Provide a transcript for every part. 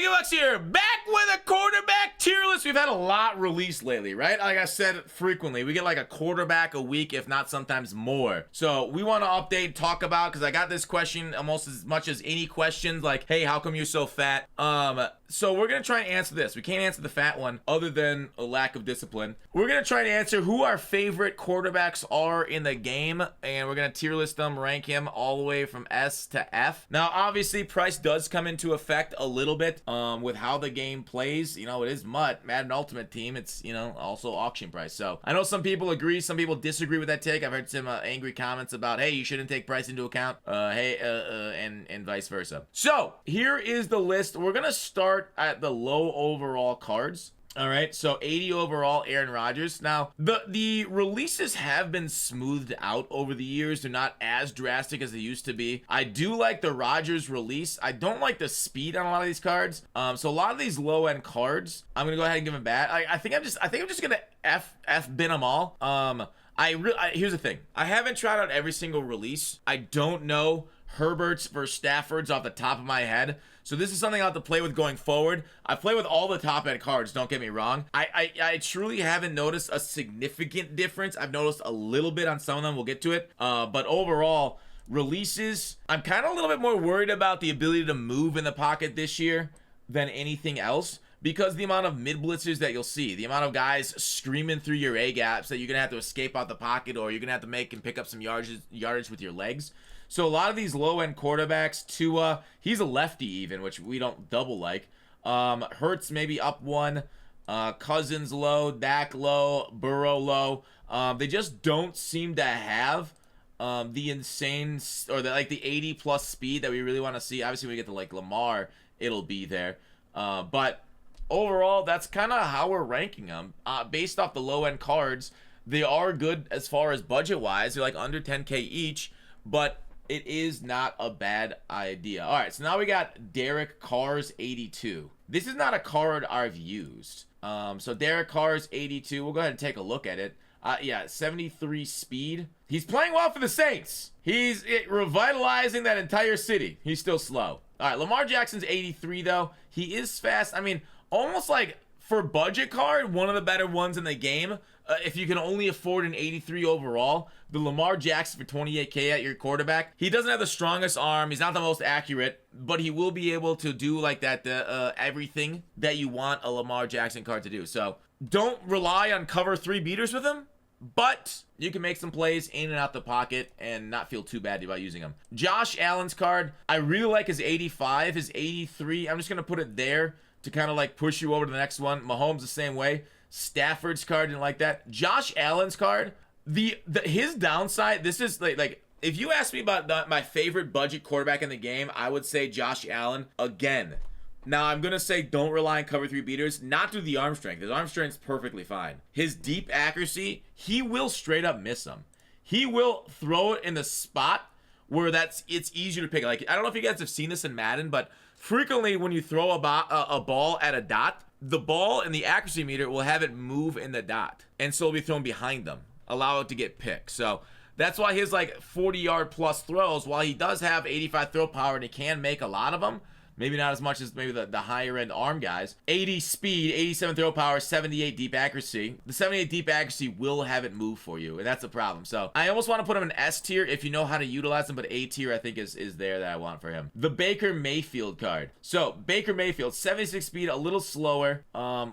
Bucks here, back with a quarterback tier list. We've had a lot released lately, right? Like I said frequently, we get like a quarterback a week, if not sometimes more. So we want to update, talk about, because I got this question almost as much as any questions, like, hey, how come you're so fat? So we're going to try and answer this. We can't answer the fat one other than a lack of discipline. We're going to try to answer who our favorite quarterbacks are in the game, and we're going to tier list them, rank him all the way from S to F. Now, obviously, price does come into effect a little bit with how the game plays. You know, it is MUT, Madden Ultimate Team. It's, you know, also auction price. So I know some people agree, some people disagree with that take. I've heard some angry comments about, hey, you shouldn't take price into account, and vice versa. So here is the list. We're going to start at the low overall cards. All right, so 80 overall, Aaron Rodgers. Now, the releases have been smoothed out over the years. They're not as drastic as they used to be. I do like the Rodgers release. I don't like the speed on a lot of these cards. So a lot of these low-end cards, I'm gonna go ahead and give them bad. I think I'm just gonna F bin them all. Here's the thing. I haven't tried out every single release. I don't know Herbert's versus Stafford's off the top of my head. So this is something I'll have to play with going forward. I play with all the top end cards, don't get me wrong. I truly haven't noticed a significant difference. I've noticed a little bit on some of them. We'll get to it. But overall, releases, I'm kind of a little bit more worried about the ability to move in the pocket this year than anything else, because the amount of mid-blitzers that you'll see, the amount of guys screaming through your A-gaps that you're going to have to escape out the pocket, or you're going to have to make and pick up some yardage with your legs. So a lot of these low-end quarterbacks, Tua, he's a lefty even, which we don't double like. Hurts maybe up one. Cousins low, Dak low, Burrow low. They just don't seem to have the insane, or the 80-plus speed that we really want to see. Obviously, when we get to like Lamar, it'll be there. But overall, that's kind of how we're ranking them. Based off the low-end cards, they are good as far as budget-wise. They're like under 10K each, but it is not a bad idea. All right, so now we got Derek Carr's 82. This is not a card I've used. So Derek Carr's 82. We'll go ahead and take a look at it. Yeah, 73 speed. He's playing well for the Saints. He's revitalizing that entire city. He's still slow. All right, Lamar Jackson's 83, though. He is fast. I mean, almost like for budget card, one of the better ones in the game. If you can only afford an 83 overall, the Lamar Jackson for 28K at your quarterback. He doesn't have the strongest arm. He's not the most accurate, but he will be able to do like that everything that you want a Lamar Jackson card to do. So don't rely on cover 3 beaters with him, but you can make some plays in and out the pocket and not feel too bad about using him. Josh Allen's card, I really like his 85, his 83. I'm just going to put it there to kind of like push you over to the next one. Mahomes the same way. Stafford's card, didn't like that. Josh Allen's card, his downside, this is like if you ask me about my favorite budget quarterback in the game, I would say Josh Allen again. Now, I'm going to say don't rely on cover 3 beaters, not through the arm strength. His arm strength's perfectly fine. His deep accuracy, he will straight up miss them. He will throw it in the spot where it's easier to pick. Like, I don't know if you guys have seen this in Madden, but frequently when you throw a ball at a dot, the ball and the accuracy meter will have it move in the dot, and so it'll be thrown behind them, allow it to get picked. So that's why his like 40-yard plus throws, while he does have 85 throw power and he can make a lot of them, maybe not as much as maybe the higher end arm guys. 80 speed, 87 throw power, 78 deep accuracy. The 78 deep accuracy will have it move for you, and that's the problem. So I almost want to put him in S tier if you know how to utilize him, but A tier I think is there that I want for him. The Baker Mayfield card. So Baker Mayfield, 76 speed, a little slower,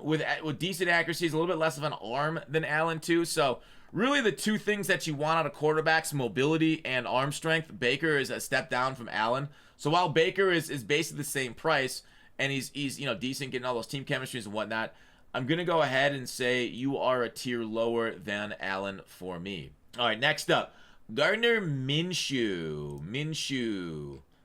with decent accuracy, a little bit less of an arm than Allen too. So really the two things that you want out of quarterbacks, mobility and arm strength. Baker is a step down from Allen. So while Baker is basically the same price, and he's decent, getting all those team chemistries and whatnot, I'm going to go ahead and say you are a tier lower than Allen for me. All right, next up, Gardner Minshew.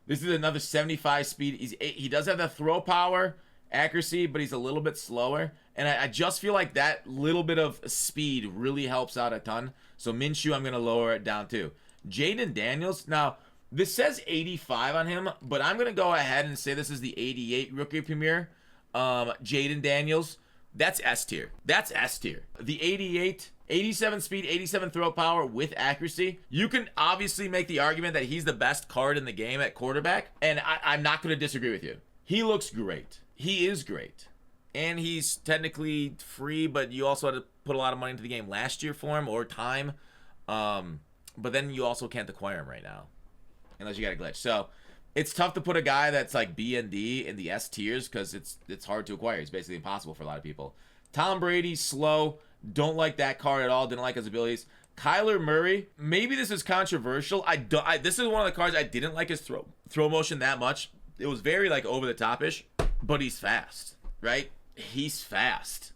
This is another 75 speed. He does have the throw power, accuracy, but he's a little bit slower. And I just feel like that little bit of speed really helps out a ton. So Minshew, I'm going to lower it down too. Jaden Daniels. Now, this says 85 on him, but I'm going to go ahead and say this is the 88 rookie premier. Jaden Daniels, that's S tier. That's S tier. The 88, 87 speed, 87 throw power with accuracy. You can obviously make the argument that he's the best card in the game at quarterback, and I'm not going to disagree with you. He looks great. he is great. And he's technically free, but you also had to put a lot of money into the game last year for him, or time. But then you also can't acquire him right now, unless you got a glitch. So it's tough to put a guy that's like B and D in the S tiers because it's hard to acquire. It's basically impossible for a lot of people. Tom Brady, slow. Don't like that card at all. Didn't like his abilities. Kyler Murray, maybe this is controversial. This is one of the cards I didn't like his throw motion that much. It was very like over the top-ish, but he's fast, right? He's fast.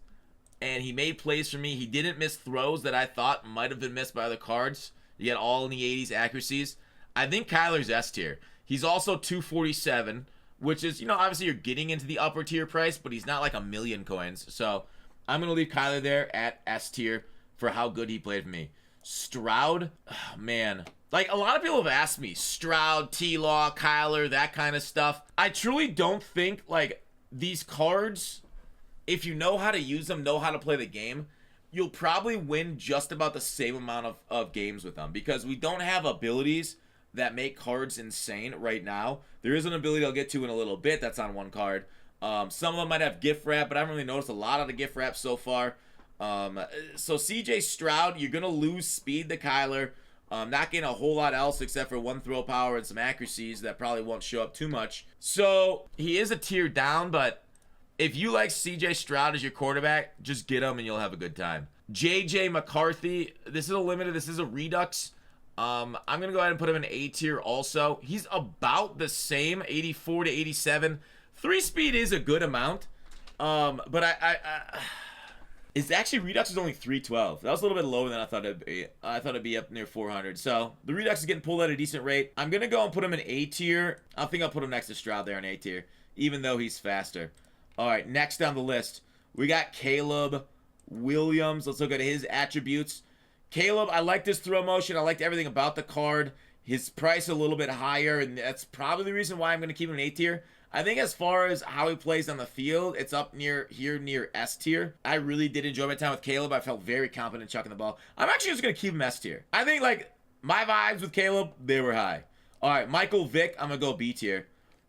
And he made plays for me. He didn't miss throws that I thought might have been missed by other cards. You get all in the 80s accuracies. I think Kyler's S tier. He's also 247, which is, obviously you're getting into the upper tier price, but he's not like a million coins. So I'm going to leave Kyler there at S tier for how good he played for me. Stroud, oh, man. Like, a lot of people have asked me, Stroud, T-Law, Kyler, that kind of stuff. I truly don't think, like, these cards, if you know how to use them, know how to play the game, you'll probably win just about the same amount of games with them, because we don't have abilities that make cards insane right now. There is an ability I'll get to in a little bit that's on one card. Some of them might have gift wrap, but I haven't really noticed a lot of the gift wrap so far. So CJ Stroud, you're going to lose speed to Kyler. Not getting a whole lot else except for one throw power and some accuracies that probably won't show up too much. So he is a tier down, but if you like CJ Stroud as your quarterback, just get him and you'll have a good time. JJ McCarthy, this is a limited, this is a redux. I'm going to go ahead and put him in A tier also. He's about the same, 84 to 87. 3 speed is a good amount. But it's actually, Redux is only 312. That was a little bit lower than I thought it'd be. I thought it'd be up near 400. So the Redux is getting pulled at a decent rate. I'm going to go and put him in A tier. I think I'll put him next to Stroud there in A tier, even though he's faster. All right, next down the list, we got Caleb Williams. Let's look at his attributes. Caleb, I liked his throw motion. I liked everything about the card. His price a little bit higher, and that's probably the reason why I'm going to keep him in A tier. I think as far as how he plays on the field, it's up near S tier. I really did enjoy my time with Caleb. I felt very confident chucking the ball. I'm actually just going to keep him S tier. I think, like, my vibes with Caleb, they were high. All right, Michael Vick, I'm going to go B tier.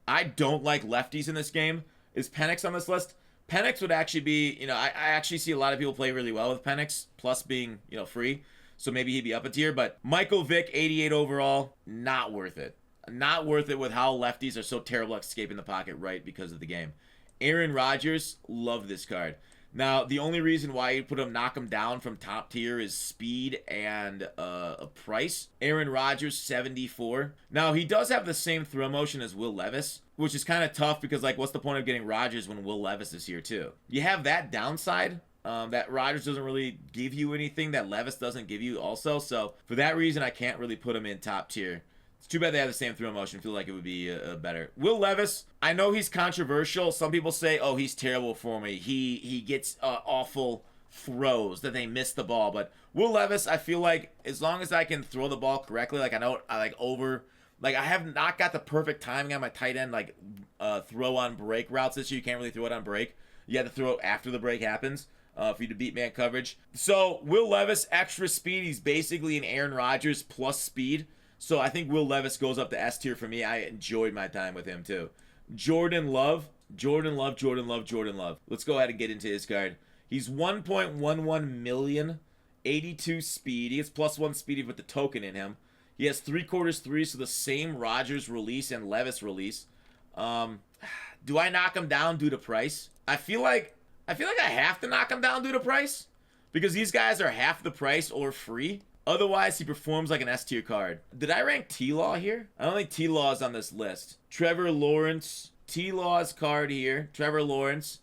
I don't like lefties in this game. Is Penix on this list? Penix would actually be, I actually see a lot of people play really well with Penix, plus being, free. So maybe he'd be up a tier. But Michael Vick, 88 overall, not worth it. Not worth it with how lefties are so terrible at escaping the pocket right because of the game. Aaron Rodgers, love this card. Now, the only reason why you put him, knock him down from top tier is speed and a price. Aaron Rodgers, 74. Now, he does have the same throw motion as Will Levis, which is kind of tough because, like, what's the point of getting Rodgers when Will Levis is here too? You have that downside, that Rodgers doesn't really give you anything that Levis doesn't give you also. So, for that reason, I can't really put him in top tier. It's too bad they have the same throw motion. I feel like it would be better. Will Levis, I know he's controversial. Some people say, oh, he's terrible for me. He gets awful throws that they miss the ball. But Will Levis, I feel like as long as I can throw the ball correctly, like I know I I have not got the perfect timing on my tight end, like throw on break routes this year. You can't really throw it on break. You have to throw it after the break happens for you to beat man coverage. So Will Levis, extra speed. He's basically an Aaron Rodgers plus speed. So I think Will Levis goes up to S tier for me. I enjoyed my time with him too. Jordan Love. Let's go ahead and get into his card. He's 1.11 million, 82 speed. He gets +1 speed with the token in him. He has 3/4 so the same Rodgers release and Levis release. Do I knock him down due to price? I feel like I have to knock him down due to price because these guys are half the price or free. Otherwise, he performs like an S tier card. Did I rank T-Law here? I don't think T-Law is on this list. Trevor Lawrence. T-Law's card here. Trevor Lawrence.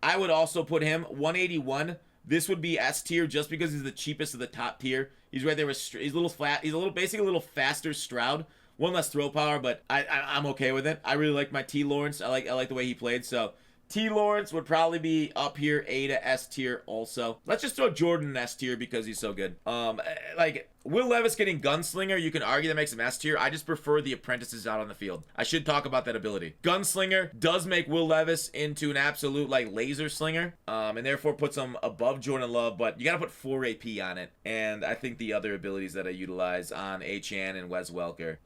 I would also put him 181. This would be S tier just because he's the cheapest of the top tier. He's right there with, he's a little flat. He's basically a little faster Stroud. One less throw power, but I'm okay with it. I really like my T. Lawrence. I like the way he played, so T. Lawrence would probably be up here, A to S tier also. Let's just throw Jordan in S tier because he's so good. Like, Will Levis getting Gunslinger, you can argue that makes him S tier. I just prefer the apprentices out on the field. I should talk about that ability. Gunslinger does make Will Levis into an absolute, like, laser slinger, and therefore puts him above Jordan Love, but you gotta put 4 AP on it, and I think the other abilities that I utilize on Achan and Wes Welker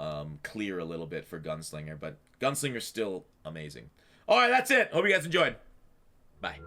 clear a little bit for Gunslinger, but Gunslinger's still amazing. All right, that's it. Hope you guys enjoyed. Bye.